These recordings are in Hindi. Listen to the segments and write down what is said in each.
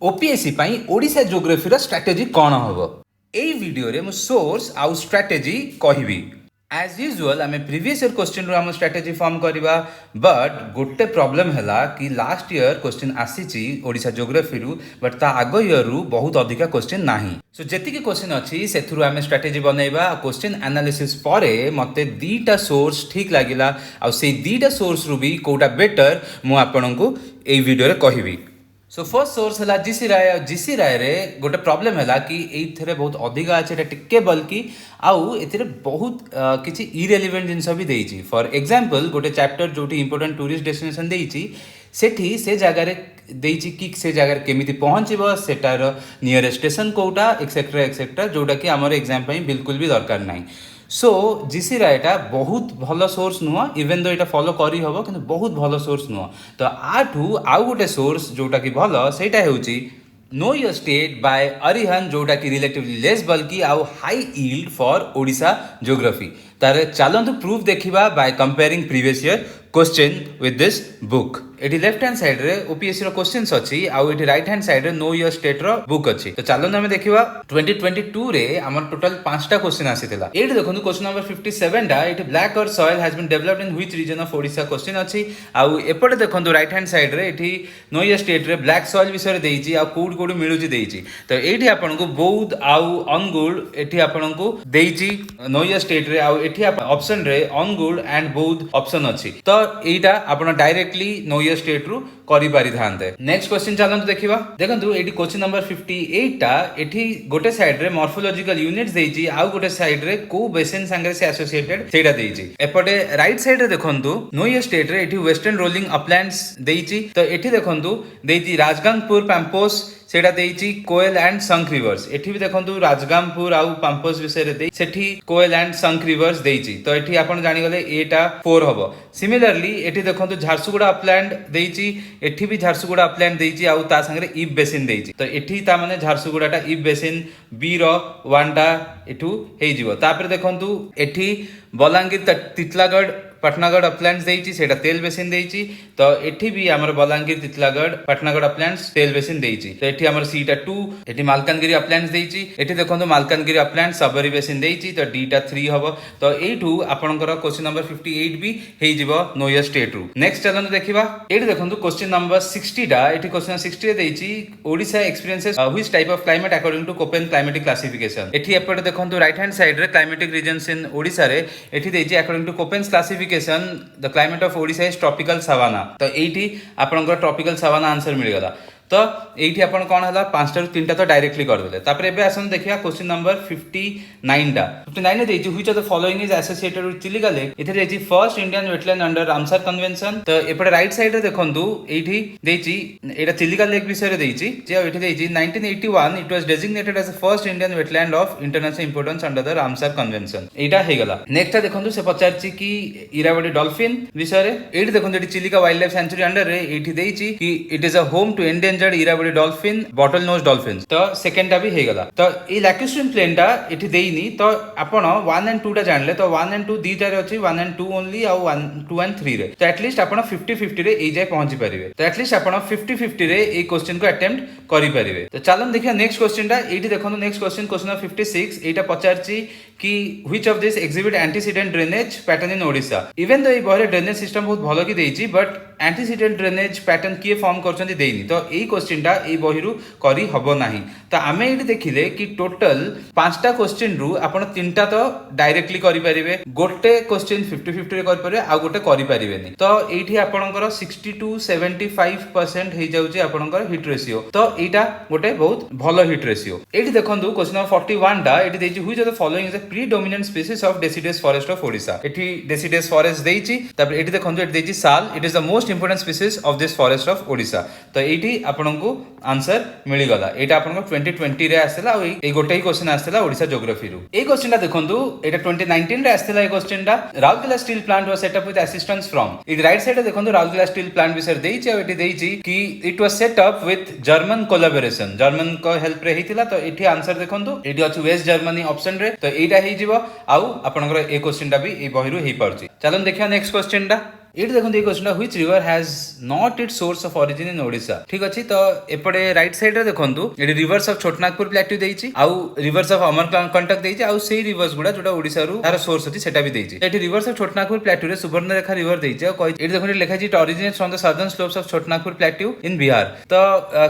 ओपीएससी पाई ओडिशा ज्योग्राफी रो स्ट्रेटजी कौन हम एई वीडियो रे मु सोर्स आउ स्ट्रेटजी कहबी एज यूजुअल आम प्रीवियस ईयर क्वेश्चन रू आम स्ट्रेटजी फॉर्म करवा बट गोटे प्रॉब्लम है कि लास्ट ईयर क्वेश्चन आसी ओडिशा ज्योग्राफी रू बट ता आग ईयर रू बहुत अधिका क्वेश्चन नाही सो जेति क्वेश्चन अच्छी से आम स्ट्रेटजी बनैबा क्वेश्चन एनालिसिस परे मते दीटा सोर्स ठीक लागिला आ से दीटा सोर्स रू भी कोटा बेटर मु आपनकू एई वीडियो रे कहबी सो फर्स्ट सोर्स है जीसी राय जीसी राय रे गोटे प्रॉब्लम है कि ये बहुत अधिका अच्छे टिके बल्कि आउ ए बहुत किसी इरेलीवेंट जिनस भी देती फॉर एग्जांपल गोटे चैप्टर जो इंपोर्टेंट टूरिस्ट डेस्टिनेशन देती सेठी से जगार देती कि से जगार केमी पहुँचब सेटार नियरेस्ट स्टेशन कोटा एक्सेट्रा जोटा कि आमर एग्जाम बिल्कुल भी दरकार ना सो जीसी रायटा बहुत भल सोर्स नुह इवेन दो ये फॉलो करी हम कि बहुत भल सोर्स नुह तो आठू आउ गोटे सोर्स जोटा कि भल सेटा होची know your state by Arihant जोटा कि रिलेटिवली लेस बल्कि आउ high yield for Odisha geography तार चलतु प्रूफ देखा by comparing previous year question with this book एटी लेफ्ट हैंड साइड रे ओपीएससी रो क्वेश्चंस अछि आउ एटी राइट हैंड साइड रे नो योर स्टेट रो बुक अछि तो चलो हमें देखिबा 2022 रे हमर टोटल 5टा क्वेश्चन आसीतिला एटी देखनु क्वेश्चन नंबर 57 टा एटी ब्लैक और soil has been developed in which region of Odisha question अछि आउ एपटे देखनु राइट हैंड साइड रे एटी नो योर स्टेट रे ब्लैक सॉइल विषय रे देइछि आउ कोड कोड मिलुछि देइछि तो एटी आपनको बौद्ध आउ अनुगुल एटी आपनको देइछि नो योर स्टेट रे आउ एटी ऑप्शन रे अनुगुल एंड बौद्ध ऑप्शन अछि तो एटा आपण डायरेक्टली नो योर स्टेट रु करि पारि थांते नेक्स्ट क्वेश्चन चलंतु देखिबा देखंतु एटी क्वेश्चन नंबर 58 टा एठी गोटे साइड रे मॉर्फोलॉजिकल यूनिट्स देइछि आउ गोटे साइड रे को बेसिन संगे से एसोसिएटेड सेटा देइछि एपटे राइट साइड रे देखंतु नो योर स्टेट रे एठी वेस्टर्न रोलिंग अपलैंड्स देइछि तो एठी देखंतु देइछि राजगांगपुर पैम्पोस सेटा देइछि कोयल एंड संख रिवर्स एठी भी देखंतु राजगांगपुर आउ पैम्पोस विषय रे देइ सेठी कोयल एंड संख रिवर्स देइछि तो एठी आपण जानि गले एटा 4 हबो सिमिलरली एठी देखंतु झारसुगुड़ा अपलैंड देइछि एठी भी झारसुगुड़ा अपलैंड देइछि आउ ता संगे इफ बेसिन देइछि तो एठी ता माने झारसुगुड़ाटा इफ बेसिन बी रो 1टा एठू हेइ जिवो तापर देखंतु एठी बलांगीर तितलागढ़ पटनागढ़ अपलैंड्स देइछि सेटा तेल बेसिन देइछि तो एठी भी हमर बलांगीर तितलागढ़ पटनागढ़ अपलैंड्स तेल बेसिन देइछि तो एठी हमर सीटा 2 एठी मालकानगिरी अपलैंड्स देइछि एठी देखंतु मालकानगिरी अपलैंड सबरी बेसिन देइछि तो डीटा 3 हबो तो एठू आपनकर क्वेश्चन नंबर 58 भी हेइ जिवो नो योर स्टेट रु नेक्स्ट चलंतु देखिबा एठी देखंतु क्वेश्चन नंबर 60 डा एठी क्वेश्चन 60 रे देइछि Odisha experiences which type of climate according to Koppen climatic classification एठी एपटे देखंतु राइट हैंड साइड रे क्लाइमेटिक रीजन्स इन ओडिशा रे एठी देइछि according to Koppen's classification the climate of Odisha is tropical savanna तो एठी आपनकर ट्रॉपिकल सावाना आंसर मिल गला तो एठी आपण कोन हला 5टा रु 3टा तो डायरेक्टली कर देले तापर एबे आसन देखिया क्वेश्चन नंबर 59 टा 59 देइछि which of the following is associated with Chilika lake इथे देइछि first Indian wetland under Ramsar convention तो एपटे राइट साइड रे देखंतु एठी देइछि एटा चिलिका लेक विषय रे देइछि जे एठी देइछि 1981 it was designated as the first Indian wetland of international importance under the Ramsar convention एटा हे गला नेक्स्ट देखंतु से पचारछि कि इरावदी डॉल्फिन विषय रे एठी देखंतु एठी Chilika wildlife sanctuary under रे एठी देइछि कि it is a home to Indian Irrawaddy dolphin bottlenose dolphin तो सेकंड टा भी हे गला तो ई लैक्यूस्ट्रीम प्लेन टा एठी देइनी तो आपण 1 एंड 2 टा जानले तो 1 एंड 2 दीटा रे अछि 1 एंड 2 ओनली आ 1 2 एंड 3 रे तो एटलीस्ट आपण 50-50 रे ए जाय पहुंची परिबे तो एटलीस्ट आपण 50-50 रे ए क्वेश्चन को अटेम्प्ट करि परिबे तो चलन देखिया नेक्स्ट क्वेश्चन टा एठी देखंतु नेक्स्ट क्वेश्चन नंबर 56 एटा पचारछि कि which of this exhibit antecedent drainage pattern in Odisha even though ए बहरे ड्रेनेज सिस्टम बहुत भलो की देइछि बट एंटीसीडेंट ड्रेनेज पैटर्न किए फॉर्म करछन्ती देइनी तो एई क्वेश्चन टा ए बहिरु करी हबो नाही तो आमे एठी देखिले कि टोटल 5टा क्वेश्चन रु आपण 3टा तो डायरेक्टली करि परिबे गोटे क्वेश्चन 50-50 रे करि परिबे आ गोटे करि परिबेनी तो एठी आपणकर 60 to 75% हे जाउची आपणकर हिट रेशियो तो एटा गोटे बहुत भलो हिट रेशियो एठी देखंतु क्वेश्चन नंबर 41 टा एठी देइची which of the following is a predominant species of deciduous forest of Odisha एठी डेसिडस फॉरेस्ट देइची तब एठी देखंतु एठी देइची साल it is the most important species of this forest of Odisha तो एठी आपणको आंसर मिली गला एटा आपनको 2020 रे आसेला आ ए गोटे ही क्वेश्चन आसेला ओडिशा ज्योग्राफी रु ए क्वेश्चन टा देखंतु एटा 2019 रे आसेला ए क्वेश्चन टा Rourkela steel plant was set up with assistance from it right side देखंतु राउरकेला स्टील प्लांट विषय देइची आ एठी देइची कि it was set up with German collaboration German को हेल्प रे हेतिला तो एठी आंसर देखंतु एठी अछि वेस्ट जर्मनी ऑप्शन रे तो एटा हे जिवो आ आपनकर ए क्वेश्चन टा भी ए बहिरु हे परछि चलन देखिया नेक्स्ट क्वेश्चन टा एठी देखो ये question which river has not it's source of origin इन ओडिशा ठीक अछि तो एपटे राइट साइड रे देखंतु एठी रिवर्स ऑफ छोटनागपुर प्लेट्यू देइछि आउ रिवर्स ऑफ अमरकंटक देइछि आउ सेही रिवर्स गुडा जोटा ओडिसा रु तार सोर्स अछि सेटा भी देइछि एठी रिवर्स ऑफ छोटनागपुर प्लेट्यू रे सुवर्णरेखा रिवर देइछि आ कहि एठी देखो लिखा छि it originates from the southern slopes of Chhotanagpur plateau इन बिहार तो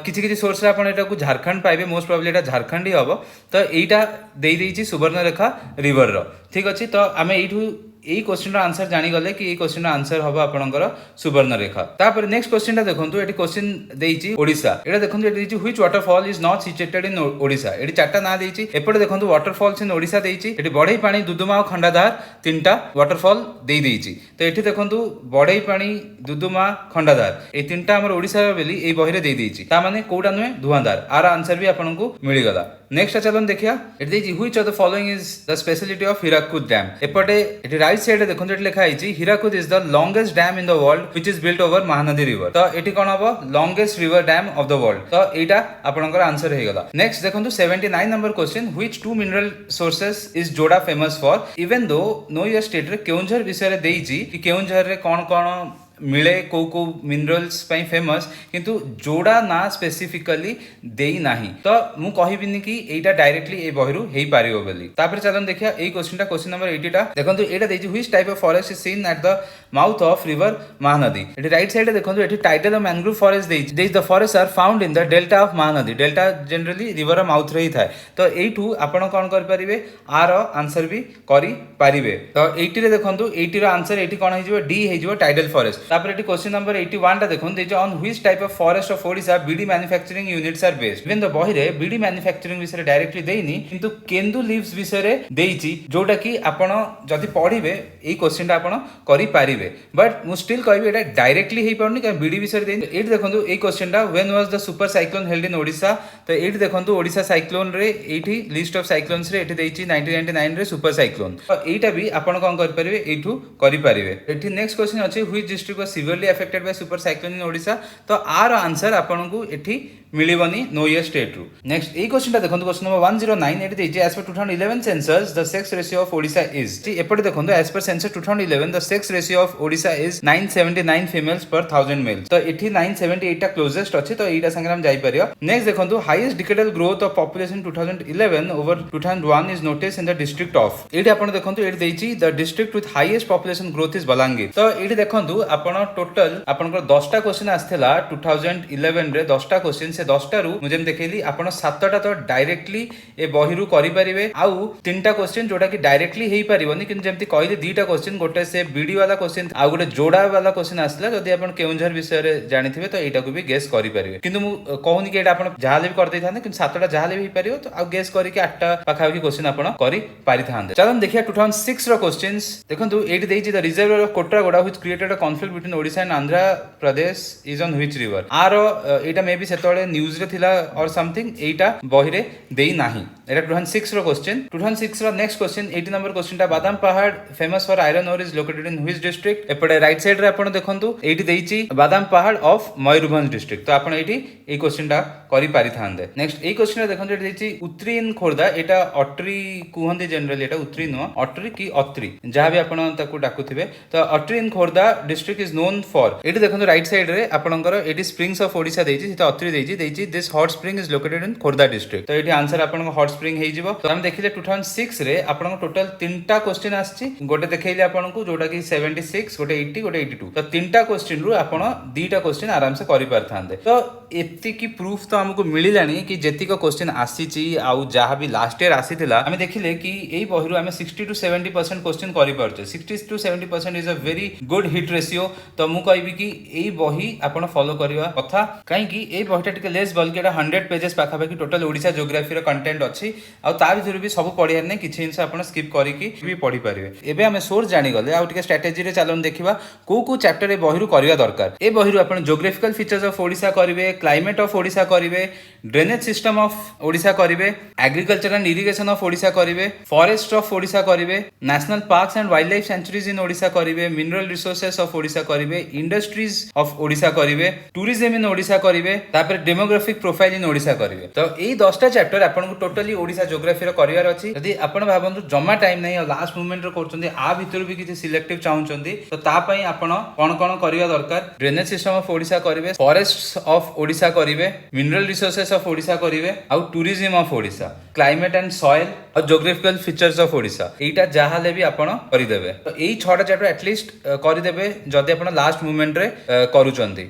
किछि किछि सोर्स रे आपण एटा को झारखंड पाइबे मोस्ट प्रोबब्ली एटा झारखंड ही हबो तो एटा देइ देइछि सुवर्णरेखा रिवर रो ठीक अछि तो आमे एठू এই क्वेश्चन आंसर जानी गले कि এই क्वेश्चन आंसर हबो आपनकर सुवर्णरेखा तापर नेक्स्ट क्वेश्चन देखंतु एटी क्वेश्चन देइछि ओडिसा एटा देखंतु एटी देइछि which waterfall is not situated in Odisha एटी चारटा ना देइछि एपटे देखंतु वाटरफॉल्स इन ओडिसा देइछि एटी बढई पानी दुदुमा और खंडाधार तीनटा वाटरफॉल देइ देइछि तो एटी देखंतु बढई पानी दुदुमा खंडाधार ए तीनटा हमर ओडिसा बेली ए बहिरे देइ देइछि ता माने कोडा नुए धुआंधार आर आंसर भी आपनकु मिली गला नेक्स्ट चलन देखिया एटी देइछि which of the following is the speciality of Hirakud dam एपटे एटी राइट साइड देखो ये लिखा है Hirakud is the longest dam in the world which is built over Mahanadi river तो एटी कोन हबो longest river dam of the world तो एटा आपनकर आंसर हे गला नेक्स्ट देखंतु 79 number question which two mineral sources is Joda famous for even though no your state रे केउंझर विषय रे देइछि कि केउंझर रे कोन कोन मिले को मिनरल्स पई फेमस किंतु जोड़ा ना स्पेसिफिकली देई नाही तो मु कहिबिनी कि एटा डायरेक्टली ए बहिरु हेई पारियो बोली तापर चलन देखिया ए क्वेश्चन नंबर 80 टा देखंतु एटा देछि which type of forest is seen at the mouth of river Mahanadi एटी राइट साइड देखंतु एटी टाइडल मैंग्रोव फॉरेस्ट देछि the forest are found in the delta of Mahanadi delta generally river mouth रे ही थाए तो एठू आपण कोन कर परिबे आर आंसर भी करि परिबे तो 80 रे देखंतु 80 रो आंसर एटी कोन हे जिवो डी हे जिवो टाइडल फॉरेस्ट तापर एटी क्वेश्चन नंबर 81 टा देखो देछ on which type of forest of Odisha beedi manufacturing units are based even the बहिरे बीडी मैन्युफैक्चरिंग विषय डायरेक्टली देइनी किंतु केंदु लीव्स विषय देइछि जोटा कि आपण जदी पढिबे ए क्वेश्चन टा आपण करि पारिबे बट मु स्टिल कहबी एटा डायरेक्टली हेई पड़नी कि बीडी विषय देइनी एटी देखंतु ए क्वेश्चन टा when was the super cyclone held in Odisha तो एटी देखंतु ओडिशा साइक्लोन रे एटी लिस्ट ऑफ साइक्लोन्स रे एटी देइछि 1999 रे सुपर साइक्लोन तो एटा भी आपण कोन कर परिबे एठू करि पारिबे एटी नेक्स्ट क्वेश्चन अछि which district was severely affected by super cyclone in Odisha तो आर आंसर आपनकु एठी मिलिबनी नो ईयर स्टेट रु नेक्स्ट ए क्वेश्चन ता देखंतु क्वेश्चन नंबर 109 एटी देछि as per 2011 census the sex ratio of Odisha is जी एपटे देखंतु as per census 2011 the sex ratio of Odisha is 979 females per 1000 mails तो एठी 978 टा क्लोजेस्ट अछि तो एटा संगे हम जाई परियो नेक्स्ट देखंतु highest decadal growth of population 2011 over 2001 is notice in the district of एठी आपण देखंतु एठी देछि the district with highest population growth is Balangir तो एठी देखंतु आपण टोटल आपनकर 10 टा क्वेश्चन आस्थला 2011 रे 10 टा क्वेश्चन से 10 टा रु मुझे देखैली आपण 7 टा तो डायरेक्टली ए बहिरु करि परिबे आउ 3 टा क्वेश्चन जोटा कि डायरेक्टली हेई परिबोनी किंतु जेमति कहली 2 टा क्वेश्चन गोटे से बीडी वाला क्वेश्चन आ गोटे जोड़ा वाला क्वेश्चन आसला जदी आपण केउंझर विषय रे जानिथिबे तो एटा को भी गेस करि परिबे किंतु मु कहूनी कि एटा आपण जाहाले भी कर दै थाने किंतु 7 टा जाहाले भी परिबो तो आ गेस करि कि 8 टा पाखा कि क्वेश्चन आपण करि पारि थांदे चलन देखिया 2006 रो क्वेश्चंस देखंतु एटी देछि the reservoir of Kotragoda which created a conflict between Odisha and Andhra Pradesh is on which river आरो एटा मे बी सेतोले न्यूज रे थिला और समथिंग एटा बहिरे देई नाही एटा 2006 रो क्वेश्चन 2006 रो नेक्स्ट क्वेश्चन 80 नंबर क्वेश्चन ता Badampahar famous for iron ore is located in which district एपटे राइट साइड रे आपण देखंतु एटी देइछि बादाम पहाड़ ऑफ मयूरभंज डिस्ट्रिक्ट तो आपण एटी ए क्वेश्चन ता करि पारि थांदे नेक्स्ट ए क्वेश्चन रे देखंतु एटी देइछि उत्तरी इन खोरदा एटा अट्री कुहंदी जनरली एटा उत्तरी नो अट्री की अत्री जहां भी आपण ताकू डाकुथिबे तो Atri in Khordha district is known for एटी देखंतु राइट साइड रे आपणकर एटी स्प्रिंग्स ऑफ ओडिशा देइछि सेटा अत्री देइछि this hot spring is located in Khordha district तो एटी आंसर आपन हॉट स्प्रिंग हेइ जिवो तो हम देखिले 2006 रे आपन टोटल 3टा क्वेश्चन आछि गोटे देखैले आपन को जोटा कि 76 गोटे 80 गोटे 82 तो 3टा क्वेश्चन रु आपन 2टा क्वेश्चन आराम से करि पार थांदे तो एति की प्रूफ तो हमको मिलिलानी कि जेतिक क्वेश्चन आसीछि आउ जहा भी लास्ट ईयर आसीथिला हम देखिले कि एई बहिरु हम 60 to 70% क्वेश्चन करि पारछे 60 to 70% is a very good hit ratio तो मु कहबी कि एई बही आपन फॉलो करिवा कथा काई कि एई बहिटा टिके लेस बल्कि एटा 100 पेजेस पाखा पाखी टोटल ओडिसा ज्योग्राफी रो कंटेंट अछि आ ता भितर भी सब पढियार नै किछि हिंसा आपन स्किप करि कि भी पढि परिबे एबे हम सोर्स जानि गले आ टिके स्ट्रेटजी रे चालन देखिबा को चैप्टर ए बहिरु करिवा दरकार ए बहिरु आपन ज्योग्राफिकल फीचर्स ऑफ ओडिशा करिवे क्लाइमेट ऑफ ओडिशा करिवे, ड्रेनेज सिस्टम ऑफ ओडिशा करिवे, agriculture and irrigation of Odisha करिवे, फॉरेस्ट ऑफ ओडिशा करिवे, national parks and wild life sanctuaries in Odisha करिवे, मिनरल रिसोर्सेस ऑफ ओडिशा करिवे, इंडस्ट्रीज ऑफ ओडिशा करिवे, टूरिज्म इन ओडिशा करिवे, तापर डेमोग्राफिक प्रोफाइल इन ओडिशा करिवे। तो एई 10टा चैप्टर आपन को टोटली ओडिशा ज्योग्राफी रो करिवार अछि। यदि आपन भाबंतु जम्मा टाइम नै लास्ट मोमेंट रो करचंदी आ भितर भी किछि सिलेक्टिव चाहुचंदी तो ता पई आपन कोन करिवा दरकार, ड्रेनेज सिस्टम ऑफ ओडिशा करिवे, फॉरेस्ट ऑफ ओडिशा करिवे, मिनरल रिसोर्सेस ऑफ ओडिशा करिवे, आ tourism of Odisha, climate and soil और ज्योग्राफिकल फीचर्स ऑफ ओडिशा। एटा जाहाले भी आपन करि देबे। तो एई 6टा चैप्टर एटलीस्ट करि देबे जदि आपन लास्ट मोमेंट रे करूचंदी।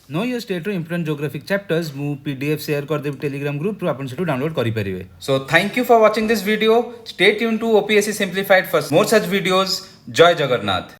नो योर स्टेट रो इंपोर्टेंट ज्योग्राफिक चैप्टर्स मु पीडीएफ शेयर कर देब टेलीग्राम ग्रुप रो आपन सेटू डाउनलोड करि परिबे। So thank you for watching this video. Stay tune to OPSC simplified for more such videos. जय जगन्नाथ।